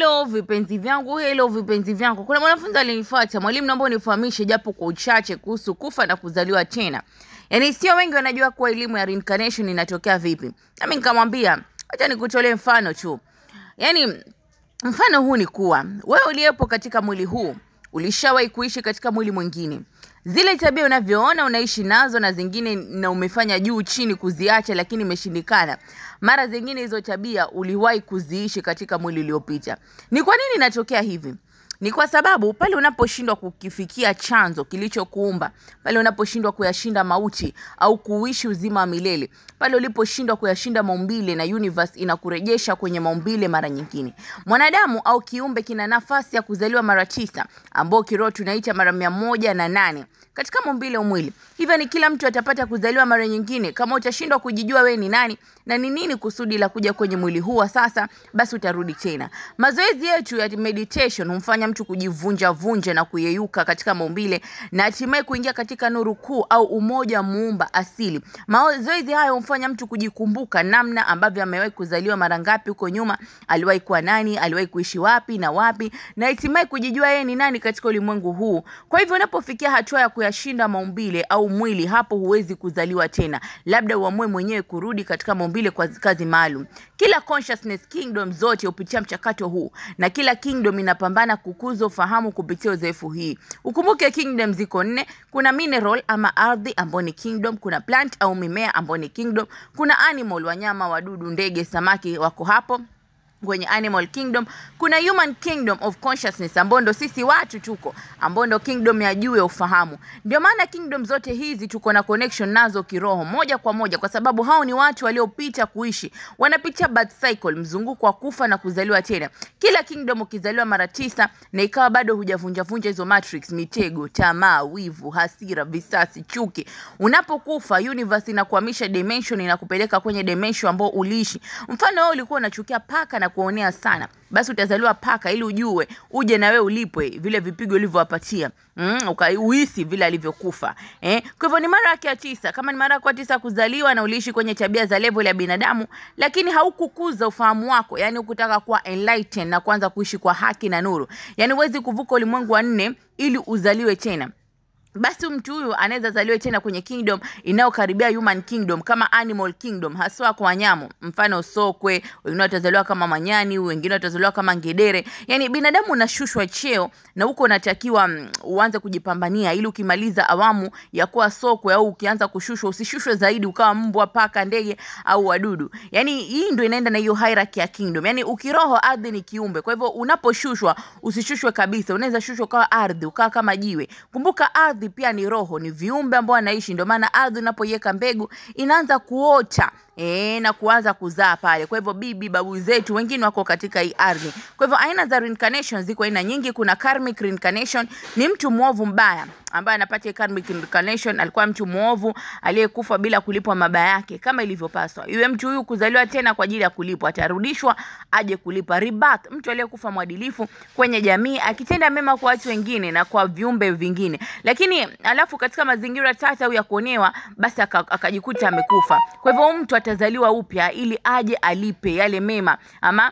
Hello vipenzi vyangu. Kuna mwanafunzi alinifuata, mwalimu naomba unifahamishe japo kwa uchache kuhusu kufa na kuzaliwa tena. Yaani sio wengi wanajua kuwa elimu ya reincarnation inatokea vipi. Nami nikamwambia, acha nikutolee mfano tu. Yaani mfano huu ni kuwa wewe uliyepo katika mwili huu ulishawahi kuishi katika mwili mwingine. Zile tabia unavyoona unaishi nazo na zingine na umefanya juu chini kuziacha lakini imeshindikana. Mara zingine hizo tabia uliwahi kuziishi katika mwili uliopita. Ni kwa nini inatokea hivi? Ni kwa sababu pale unaposhindwa kukifikia chanzo kilichokuumba, pale unaposhindwa kuyashinda mauti au kuishi uzima wa milele, pale uliposhindwa kuyashinda maumbile na universe inakurejesha kwenye maumbile mara nyingine. Mwanadamu au kiumbe kina nafasi ya kuzaliwa mara 9, ambao kiroho tunaita mara 108 katika maumbile ya mwili. Hivyo ni kila mtu atapata kuzaliwa mara nyingine. Kama utashindwa kujijua wewe ni nani na ni nini kusudi la kuja kwenye mwili huu sasa, basi utarudi tena. Mazoezi yetu ya meditation humfanya mtu kujivunja na kuyeyuka katika maumbile na hatimaye kuingia katika nuru kuu au umoja muumba asili. Mazoezi haya humfanya mtu kujikumbuka namna ambavyo amewahi kuzaliwa mara ngapi huko nyuma, aliwahi kuwa nani, aliwahi kuishi wapi na hatimaye kujijua yeye ni nani katika ulimwengu huu. Kwa hivyo unapofikia hatua ya kuyashinda maumbile au mwili, hapo huwezi kuzaliwa tena. Labda uamue mwenyewe kurudi katika maumbile kwa kazi maalum. Kila consciousness kingdom zote hupitia mchakato huu na kila kingdom inapambana kukuza ufahamu kupitia uzoefu hii. Ukumbuke kingdom ziko 4. Kuna mineral ama ardhi ambao ni kingdom, kuna plant au mimea ambao ni kingdom, kuna animal wanyama, wadudu, ndege, samaki wako hapo kwenye animal kingdom, kuna human kingdom of consciousness ambao ndo sisi watu tuko, ambao ndo kingdom ya juu ya ufahamu. Ndio maana kingdom zote hizi tuko na connection nazo kiroho moja kwa moja, kwa sababu hao ni watu waliopita kuishi, wanapitia birth cycle, mzunguko wa kufa na kuzaliwa tena. Kila kingdom ukizaliwa mara 9 na ikawa bado hujavunja hizo matrix, mitego, tamaa, wivu, hasira, visasi, chuki, unapokufa universe inakuhamisha dimension, inakupeleka kwenye dimension ambao uliishi. Mfano wewe ulikuwa unachukia paka na kuonea sana, basi utazaliwa paka ili ujue uje na wewe ulipwe vile vipigo ulivyowapatia, ukauhisi vile alivyokufa. Kwa hivyo ni mara yake ya 9. Kama ni mara yake ya 9 kuzaliwa na uliishi kwenye tabia za level ya binadamu, lakini haukukuza ufahamu wako, yani ukutaka kuwa enlightened na kuanza kuishi kwa haki na nuru, yani huwezi kuvuka ulimwengu wa 4 ili uzaliwe tena, basi mtu huyu anaweza zaliwe tena kwenye kingdom inayokaribia human kingdom, kama animal kingdom, haswa kwa wanyama. Mfano sokwe, wengine watazaliwa kama manyani, wengine watazaliwa kama ngedere. Yani binadamu unashushwa cheo na huko unatakiwa uanze kujipambania ili ukimaliza awamu ya kuwa sokwe au ukianza kushushwa usishushwe zaidi ukawa mbwa, paka, ndege au wadudu. Yani hii ndio inaenda na hiyo hierarchy ya kingdom. Yani ukiroho ardhi ni kiumbe. Kwa hivyo unaposhushwa usishushwe kabisa. Unaweza shushwa kwa ardhi, ukawa kama jiwe. Kumbuka ardhi pia ni roho, ni viumbe ambao wanaishi. Ndio maana ardhi unapoiweka mbegu inaanza kuota na kuanza kuzaa pale. Kwa hivyo bibi babu zetu wengine wako katika hii ardhi. Kwa hivyo aina za reincarnation ziko aina nyingi. Kuna karmic reincarnation, ni mtu muovu mbaya ambaye anapata karmic reincarnation. Alikuwa mtu muovu aliyekufa bila kulipwa mabaya yake kama ilivyopaswa. Yule mtu huyu kuzaliwa tena kwa ajili ya kulipwa, atarudishwa aje kulipa. Rebirth, mtu aliyekufa mwadilifu kwenye jamii akitenda mema kwa watu wengine na kwa viumbe vingine, lakini alafu katika mazingira tata au ya kuonewa, basi akajikuta amekufa. Kwa hivyo mtu atazaliwa upya ili aje alipe yale mema. Ama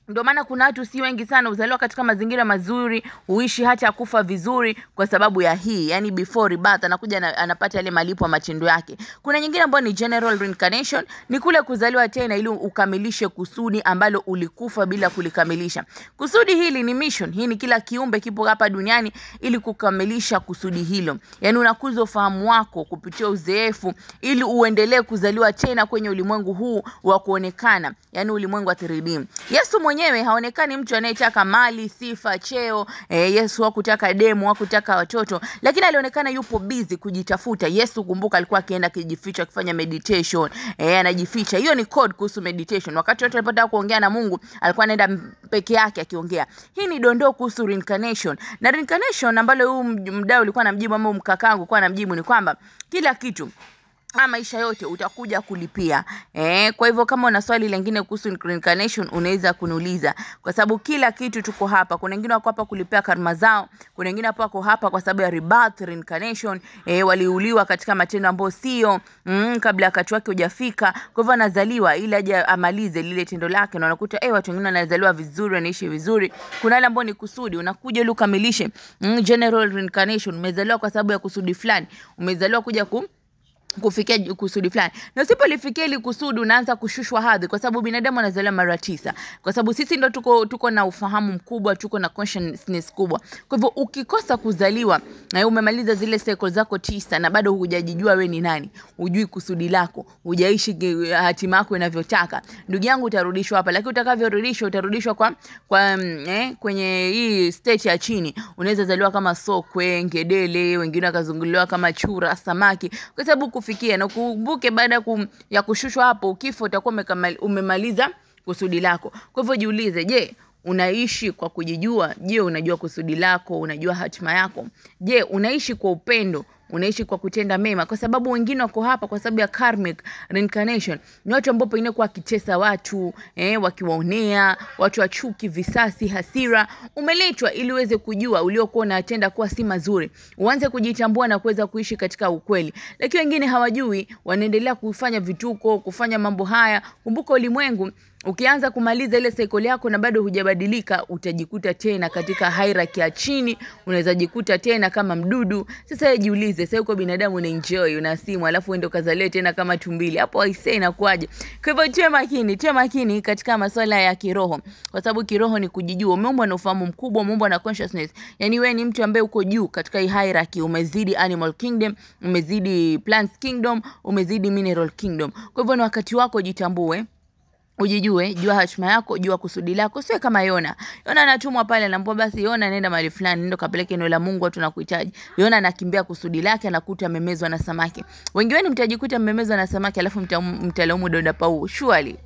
ndio maana kuna watu si wengi sana uzaliwa katika mazingira mazuri, huishi hata kufa vizuri kwa sababu ya hii. Yani before rebirth anakuja anapata yale malipo ya matendo yake. Kuna nyingine ambayo ni general reincarnation, ni kule kuzaliwa tena ili ukamilishe kusudi ambalo ulikufa bila kulikamilisha. Kusudi hili ni mission. Hii ni kila kiumbe kipo hapa duniani ili kukamilisha kusudi hilo. Yani unakuza ufahamu wako kupitia uzoefu ili uendelee kuzaliwa tena kwenye ulimwengu huu wa kuonekana, yani ulimwengu wa 3D. Yesu mwenyewe haonekani mtu anayetaka mali, sifa, cheo. Yesu hakutaka demu, hakutaka watoto, lakini alionekana yupo busy kujitafuta. Yesu kumbuka alikuwa akienda kujificha akifanya meditation. Anajificha. Hiyo ni code kuhusu meditation. Wakati watu walipotaka kuongea na Mungu, alikuwa anaenda peke yake akiongea. Hii ni dondoo kuhusu reincarnation. Na reincarnation ambalo huyu mdau ulikuwa anamjibu ama mkakangu kwa anamjibu ni kwamba kila kitu maisha yote utakuja kulipia. Kwa hivyo kama una swali lingine kuhusu reincarnation unaweza kuniuliza, kwa sababu kila kitu tuko hapa. Kuna wengine wako hapa kulipia karma zao, kuna wengine hapa wako hapa kwa sababu ya rebirth reincarnation, waliuliwa katika matendo ambayo sio kabla wakati wake hujafika. Kwa hivyo anazaliwa ili aje amalize lile tendo lake, na unakuta watu wengine wanazaliwa vizuri, wanaishi vizuri. Kuna wale ambao ni kusudi, unakuja ili ukamilishe general reincarnation. Umezaliwa kwa sababu ya kusudi fulani, umezaliwa kuja kufikia kusudi fulani, na usipolifikia ile kusudi unaanza kushushwa hadhi, kwa sababu binadamu anazaliwa mara 9, kwa sababu sisi ndo tuko na ufahamu mkubwa, tuko na consciousness kubwa. Kwa hivyo ukikosa kuzaliwa na umemaliza zile cycle zako 9 na bado hujajijua we ni nani, hujui kusudi lako, hujaishi hatima yako inavyotaka, ndugu yangu utarudishwa hapa. Lakini utakavyorudishwa utarudishwa kwenye hii state ya chini. Unaweza zaliwa kama sokwe, ngedele, wengine wakazunguliwa kama chura, samaki, kwa sababu kufikia. Na ukumbuke baada ya kushushwa hapo, ukifo utakuwa umemaliza kusudi lako. Kwa hivyo jiulize, je, unaishi kwa kujijua? Je, unajua kusudi lako? Unajua hatima yako? Je, unaishi kwa upendo? Unaishi kwa kutenda mema? Kwa sababu wengine wako hapa kwa sababu ya karmic reincarnation. Ni watu ambao pengine kwa kitesa watu, wakiwaonea, watu wa chuki, visasi, hasira. Umeletwa ili uweze kujua uliokuwa unatenda kuwa si mazuri, uanze kujitambua na kuweza kuishi katika ukweli. Lakini wengine hawajui, wanaendelea kufanya vituko, kufanya mambo haya. Kumbuka ulimwengu, ukianza kumaliza ile cycle yako na bado hujabadilika, utajikuta tena katika hierarchy ya chini, unaweza jikuta tena kama mdudu. Sasa jiulize, sasa uko binadamu una enjoy, una simu, alafu uende ukazalie tena kama tumbili. Hapo aisee inakuaje? Kwa hivyo tuwe makini katika masuala ya kiroho, kwa sababu kiroho ni kujijua. Umeumbwa na ufahamu mkubwa, umeumbwa na consciousness. Yaani wewe ni mtu ambaye uko juu katika hii hierarchy, umezidi animal kingdom, umezidi plants kingdom, umezidi mineral kingdom. Kwa hivyo ni wakati wako jitambue, ujijue, jua hatima yako, jua kusudi lako. Sio kama Yona anatumwa pale, anaambiwa basi Yona nenda mahali fulani, nenda kapeleke neno la Mungu, watu nakuhitaji. Yona anakimbia kusudi lake, anakuta amemezwa na samaki. Wengi wenu mtajikuta mmemezwa na samaki alafu mtalaumu donda pau. Surely